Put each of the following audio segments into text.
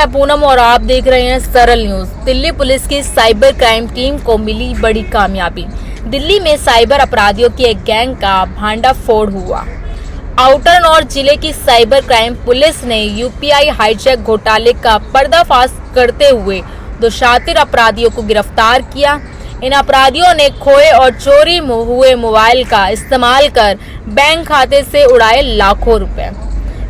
मैं पूनम और आप देख रहे हैं सरल न्यूज। दिल्ली पुलिस की साइबर क्राइम टीम को मिली बड़ी कामयाबी। दिल्ली में साइबर अपराधियों की एक गैंग का भांडाफोड़ हुआ। आउटर नॉर्थ जिले की साइबर क्राइम पुलिस ने यूपीआई हाईजैक घोटाले का पर्दाफाश करते हुए 2 शातिर अपराधियों को गिरफ्तार किया। इन अपराधियों ने खोए और चोरी हुए मोबाइल का इस्तेमाल कर बैंक खाते से उड़ाए लाखों रुपए।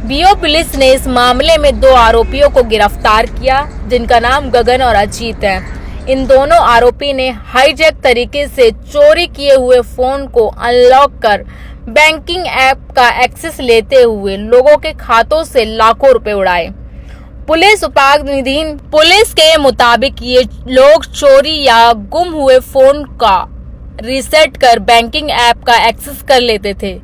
बीओ पुलिस ने इस मामले में 2 आरोपियों को गिरफ्तार किया, जिनका नाम गगन और अजीत है। इन दोनों आरोपी ने हाईजैक तरीके से चोरी किए हुए फोन को अनलॉक कर बैंकिंग ऐप का एक्सेस लेते हुए लोगों के खातों से लाखों रुपए उड़ाए। पुलिस उपाधिकारियों पुलिस के मुताबिक ये लोग चोरी या गुम हुए फोन का रीसेट कर बैंकिंग ऐप का एक्सेस कर लेते थे।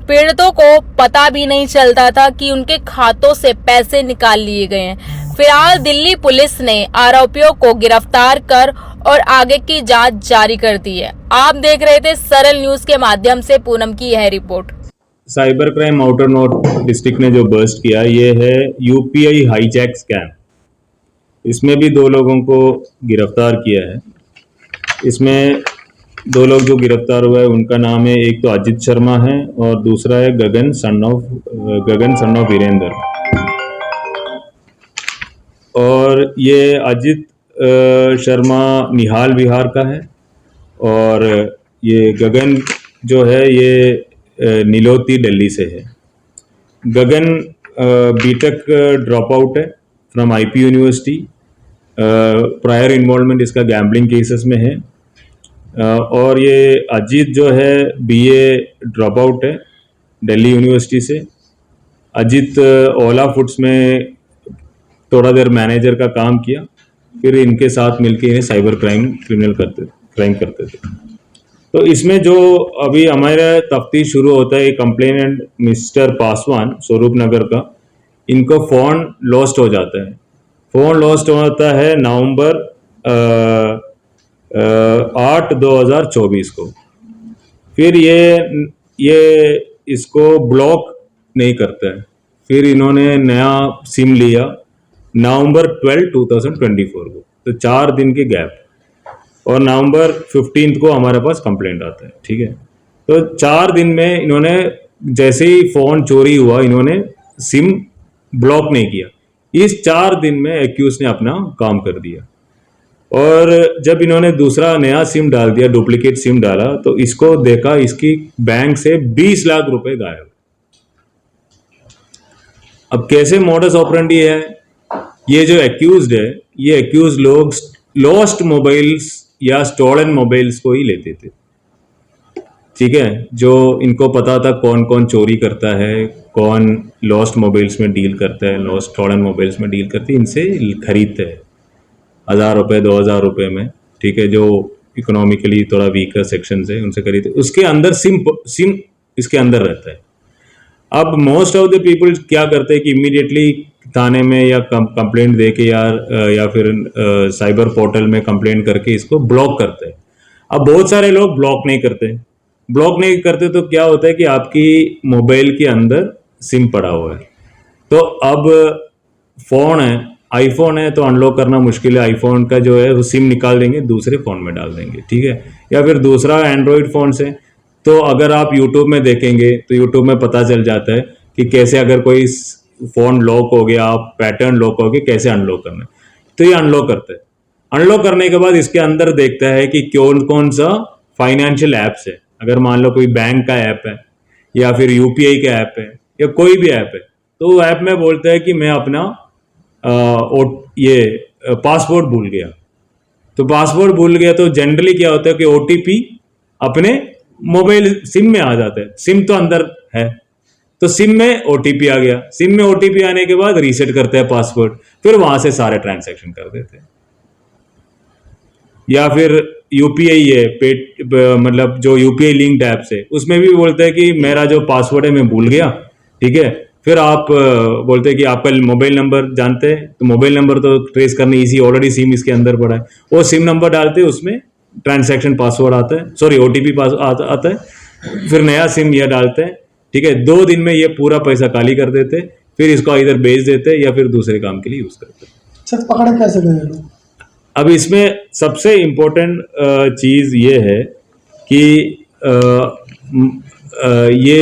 पीड़ितों को पता भी नहीं चलता था कि उनके खातों से पैसे निकाल लिए गए हैं। फिलहाल दिल्ली पुलिस ने आरोपियों को गिरफ्तार कर और आगे की जांच जारी कर दी है। आप देख रहे थे सरल न्यूज के माध्यम से पूनम की यह report. Cyber crime outer north district ने जो बर्स्ट किया ये है यूपीआई हाईजैक स्कैम। इसमें भी 2 लोगों को गिरफ्तार किया है। इसमें 2 लोग जो गिरफ्तार हुआ है उनका नाम है, एक तो अजित शर्मा है और दूसरा है गगन सन ऑफ वीरेंद्र। और ये अजित शर्मा निहाल बिहार का है और ये गगन जो है ये नीलोती दिल्ली से है। गगन बीटेक ड्रॉप आउट है from IP university. Prior involvement इसका गैम्बलिंग केसेस में है। और ये अजीत जो है बीए ड्रॉप आउट है दिल्ली यूनिवर्सिटी से। अजीत ओला फूड्स में थोड़ा देर मैनेजर का काम किया, फिर इनके साथ मिलकर इन्हें साइबर क्राइम करते थे। तो इसमें जो अभी हमारा तफ्तीश शुरू होता है, कंप्लेनेंट मिस्टर पासवान स्वरूप नगर का, इनको फ़ोन लॉस्ट हो जाता है। फ़ोन लॉस्ट होता है नवंबर 8 2024 को। फिर ये इसको ब्लॉक नहीं करता है। फिर इन्होंने नया सिम लिया नवंबर 12 2024 को, तो 4 दिन के गैप, और नवंबर 15 को हमारे पास कंप्लेंट आता है। ठीक है, तो 4 दिन में इन्होंने जैसे ही फ़ोन चोरी हुआ इन्होंने सिम ब्लॉक नहीं किया। इस 4 दिन में एक्यूज ने अपना काम कर दिया। और जब इन्होंने दूसरा नया सिम डाल दिया, डुप्लीकेट सिम डाला, तो इसको देखा इसकी बैंक से 20 लाख रुपए गायब। अब कैसे मॉडस ऑपरेंडी है, ये जो एक्यूज्ड है, ये एक्यूज लोग लॉस्ट मोबाइल्स या स्टोलन मोबाइल्स को ही लेते थे। ठीक है, जो इनको पता था कौन कौन चोरी करता है, कौन लॉस्ट मोबाइल्स में डील करता है, लॉस्ट स्टोलन मोबाइल्स में डील करते, इनसे खरीदते हैं 1000 रुपये 2000 रुपये में। ठीक है, जो इकोनॉमिकली थोड़ा वीकर सेक्शन है उनसे खरीदते। उसके अंदर सिम इसके अंदर रहता है। अब मोस्ट ऑफ द पीपल क्या करते हैं कि इमीडिएटली थाने में या कंप्लेंट दे के या फिर साइबर पोर्टल में कंप्लेंट करके इसको ब्लॉक करते हैं। अब बहुत सारे लोग ब्लॉक नहीं करते तो क्या होता है कि आपकी मोबाइल के अंदर सिम पड़ा हुआ है। तो अब फ़ोन है, आईफोन है, तो अनलॉक करना मुश्किल है। आईफोन का जो है वो सिम निकाल देंगे, दूसरे फ़ोन में डाल देंगे। ठीक है, या फिर दूसरा एंड्रॉयड फ़ोन से, तो अगर आप यूट्यूब में देखेंगे तो यूट्यूब में पता चल जाता है कि कैसे अगर कोई फ़ोन लॉक हो गया, पैटर्न लॉक हो गया, कैसे अनलॉक करना है। तो ये अनलॉक करता है। अनलॉक करने के बाद इसके अंदर देखता है कि कौन सा फाइनेंशियल ऐप्स है। अगर मान लो कोई बैंक का ऐप है या फिर यूपीआई का ऐप है या कोई भी ऐप है, तो वो ऐप में बोलता है कि मैं अपना पासवर्ड भूल गया। तो पासवर्ड भूल गया तो जनरली क्या होता है कि ओटीपी अपने मोबाइल सिम में आ जाता है। सिम तो अंदर है, तो सिम में ओटीपी आ गया। सिम में ओटीपी आने के बाद रीसेट करते हैं पासवर्ड, फिर वहां से सारे ट्रांजैक्शन कर देते हैं। या फिर यूपीआई है, मतलब जो यूपीआई लिंक्ड ऐप्स है, उसमें भी बोलते हैं कि मेरा जो पासवर्ड है मैं भूल गया। ठीक है, फिर आप बोलते हैं कि आपका मोबाइल नंबर जानते हैं, तो मोबाइल नंबर तो ट्रेस करने इजी, ऑलरेडी सिम इसके अंदर पड़ा है। वो सिम नंबर डालते हैं, उसमें ट्रांजैक्शन पासवर्ड आता है, सॉरी ओटीपी आता है, फिर नया सिम यह डालते हैं। ठीक है, 2 दिन में ये पूरा पैसा खाली कर देते, फिर इसको इधर बेच देते या फिर दूसरे काम के लिए यूज करते। सर पकड़े कैसे गए लोग? अब इसमें सबसे इम्पोर्टेंट चीज़ ये है कि ये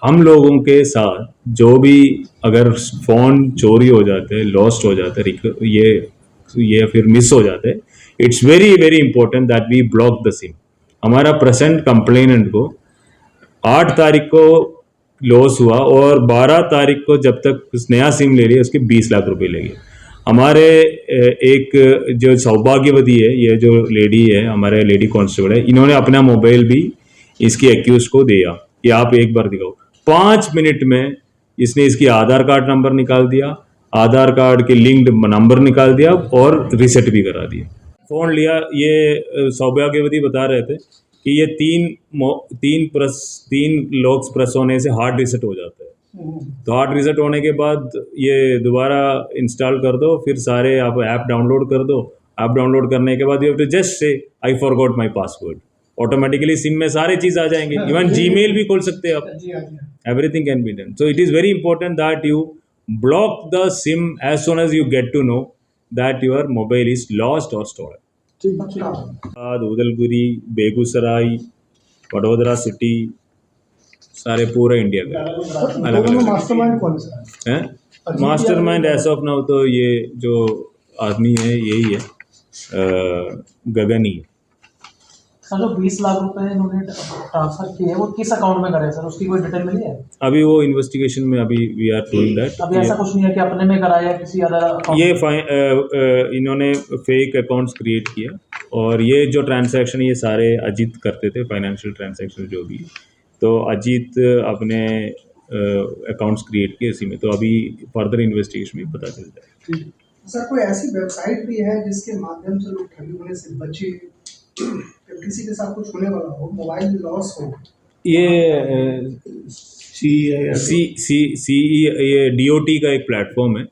हम लोगों के साथ जो भी अगर फ़ोन चोरी हो जाते हैं, लॉस्ट हो जाते हैं, ये फिर मिस हो जाते हैं, it's very very important that we block the SIM. हमारा प्रेजेंट कंप्लेनेंट को 8 तारीख को लॉस हुआ और 12 तारीख को जब तक उस नया सिम ले लिया उसके 20 लाख रुपए ले गए। हमारे एक जो सौभाग्यवती है, ये जो लेडी है, हमारे लेडी कांस्टेबल है, इन्होंने अपना मोबाइल भी इसकी एक्यूज को दिया कि आप एक बार दिखाओ। 5 मिनट में इसने इसकी आधार कार्ड नंबर निकाल दिया, आधार कार्ड के लिंक्ड नंबर निकाल दिया और रिसेट भी करा दिया। फ़ोन लिया, ये सौभाग्यवती बता रहे थे कि ये तीन लॉक्स प्रेस होने से हार्ड रीसेट हो जाता है। तो हार्ड रीसेट होने के बाद ये दोबारा इंस्टॉल कर दो, फिर सारे आप ऐप डाउनलोड कर दो। ऐप डाउनलोड करने के बाद you have to just say I forgot my password, automatically SIM में सारे चीज़ आ जाएंगे। इवन जीमेल भी खोल सकते हैं आप, जी हाँ जी हाँ। everything can be done. So it is very important that you block the SIM as soon as you get to know that your mobile is lost or stolen. ठीक ठीक। उदलगुरी, बेगूसराय, वडोदरा सिटी, सारे पूरे इंडिया का अलग दोनों अलग मास्टरमाइंड कौन सा है? है। मास्टरमाइंड एज ऑफ नाउ तो ये जो आदमी है यही है, गगन ही है। सर जो 20 लाख रुपए इन्होंने ट्रांसफर किए हैं वो किस अकाउंट में करे सर, उसकी कोई डिटेल मिली है? अभी वो इन्वेस्टिगेशन में अभी वी आर डूइंग दैट। अभी ऐसा कुछ नहीं है कि अपने में कराया किसी अदर अकाउंट? ये इन्होंने फेक अकाउंट्स क्रिएट किया और ये जो ट्रांसैक्शन ये सारे अजीत करते थे, फाइनेंशियल ट्रांसैक्शन जो भी, तो अजीत अपने अकाउंट्स क्रिएट किए इसी में। तो अभी फर्दर इन्वेस्टिगेशन में पता चल जाएगा। सर कोई ऐसी वेबसाइट भी है जिसके माध्यम से लोग ठगी होने से बचे, किसी के साथ कुछ होने वाला हो, मोबाइल लॉस हो? ये ये DOT का एक प्लेटफॉर्म है,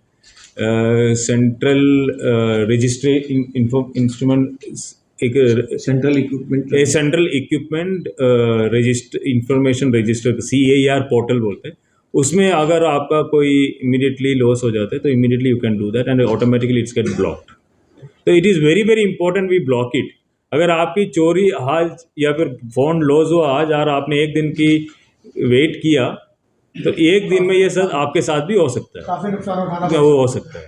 सेंट्रल रजिस्ट्रे इंस्ट्रूमेंट, एक central equipment register information register, CAR portal बोलते हैं। उसमें अगर आपका कोई इमीडिएटली लॉस हो जाता है तो immediately you can do that and automatically it's get blocked. तो it is very very important we block it. अगर आपकी चोरी आज या फिर फ़ोन लॉस हुआ आज और आपने एक दिन की वेट किया तो एक दिन में ये सब आपके साथ भी हो सकता है, काफी नुकसान उठाना वो हो सकता है।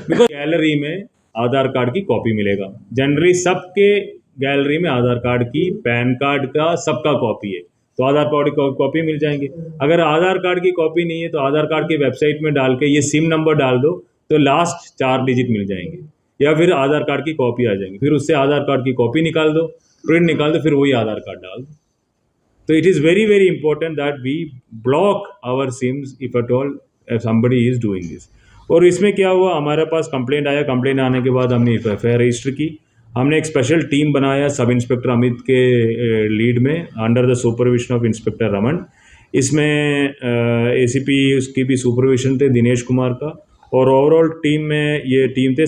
बिकॉज गैलरी में आधार कार्ड की कॉपी मिलेगा, जनरली सबके गैलरी में आधार कार्ड की, पैन कार्ड का, सबका कॉपी है, तो आधार कार्ड की कॉपी मिल जाएंगे। अगर आधार कार्ड की कॉपी नहीं है तो आधार कार्ड की वेबसाइट में डाल के ये सिम नंबर डाल दो तो लास्ट 4 डिजिट मिल जाएंगे, या फिर आधार कार्ड की कॉपी आ जाएंगी, फिर उससे आधार कार्ड की कॉपी निकाल दो, प्रिंट निकाल दो, फिर वही आधार कार्ड डाल दो। तो it is very very important that we block our SIMs if at all somebody is doing this. और इसमें क्या हुआ, हमारे पास कंप्लेंट आया, कंप्लेंट आने के बाद हमने FIR रजिस्टर की। हमने एक स्पेशल टीम बनाया सब इंस्पेक्टर अमित के लीड में, under the supervision of inspector Raman. इसमें ACP उसकी भी सुपरविजन थे, दिनेश कुमार का, और ओवरऑल टीम में ये टीम थे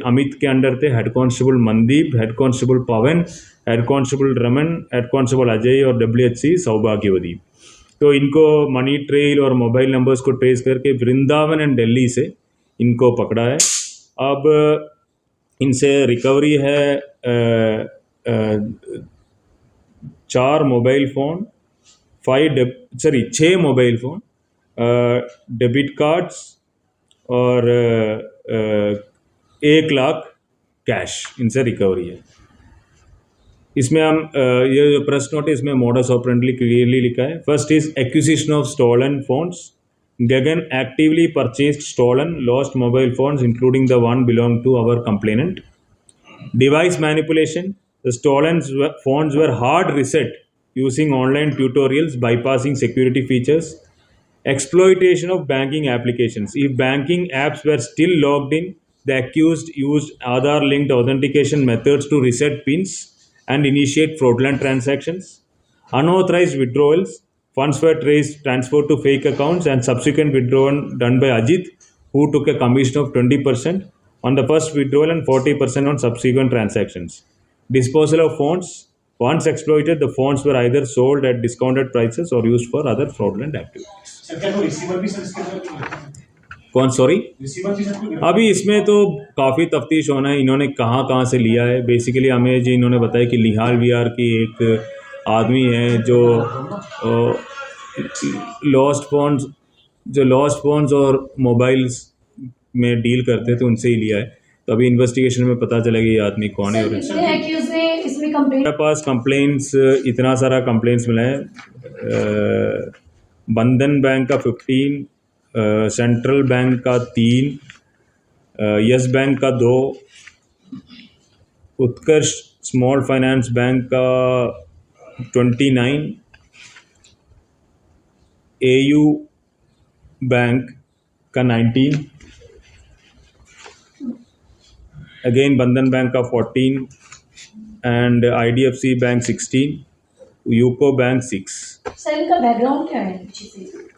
अमित के अंडर थे head constable Mandeep, head constable Pawan, head constable Raman, head constable Ajay और WHC सौभाग्यवती। तो इनको मनी ट्रेल और मोबाइल नंबर्स को ट्रेस करके वृंदावन एंड दिल्ली से इनको पकड़ा है। अब इनसे रिकवरी है 4 mobile phone, 6 mobile phone, debit cards और 1 लाख कैश, इनसे रिकवरी है। इसमें हम ये जो प्रेस नोट है इसमें मोडस ऑपरेंडी क्लियरली लिखा है। First is acquisition of stolen phones. Gagan actively purchased stolen, lost mobile phones, including the one belonging to our complainant. Device manipulation. The stolen phones were hard reset using online tutorials, bypassing security features. Exploitation of banking applications. If banking apps were still logged in, the accused used Aadhaar-linked authentication methods to reset PINs and initiate fraudulent transactions. Unauthorized withdrawals. Funds were transferred to fake accounts and subsequent withdrawal done by Ajit, who took a commission of 20% on the first withdrawal and 40% on subsequent transactions. Disposal of phones. Once exploited, the phones were either sold at discounted prices or used for other fraudulent activities. कौन, sorry? अभी इसमें तो काफ़ी तफ्तीश होना है, इन्होंने कहाँ कहाँ से लिया है। बेसिकली हमें जी इन्होंने बताया कि लिहाल विहार की एक आदमी है जो लॉस्ट फोन्स और मोबाइल्स में डील करते थे, उनसे ही लिया है। तो अभी इन्वेस्टिगेशन में पता चलेगा ये आदमी कौन है। और मेरे पास कंप्लेंट्स, इतना सारा कंप्लेंट्स मिला है। बंधन बैंक का 15, सेंट्रल बैंक का 3, यस बैंक का 2, उत्कर्ष स्मॉल फाइनेंस बैंक का 29, एयू बैंक का 19, अगेन बंधन बैंक का 14 and IDFC bank 16, UCO bank 6। Sir इनका बैकग्राउंड क्या है पीछे से?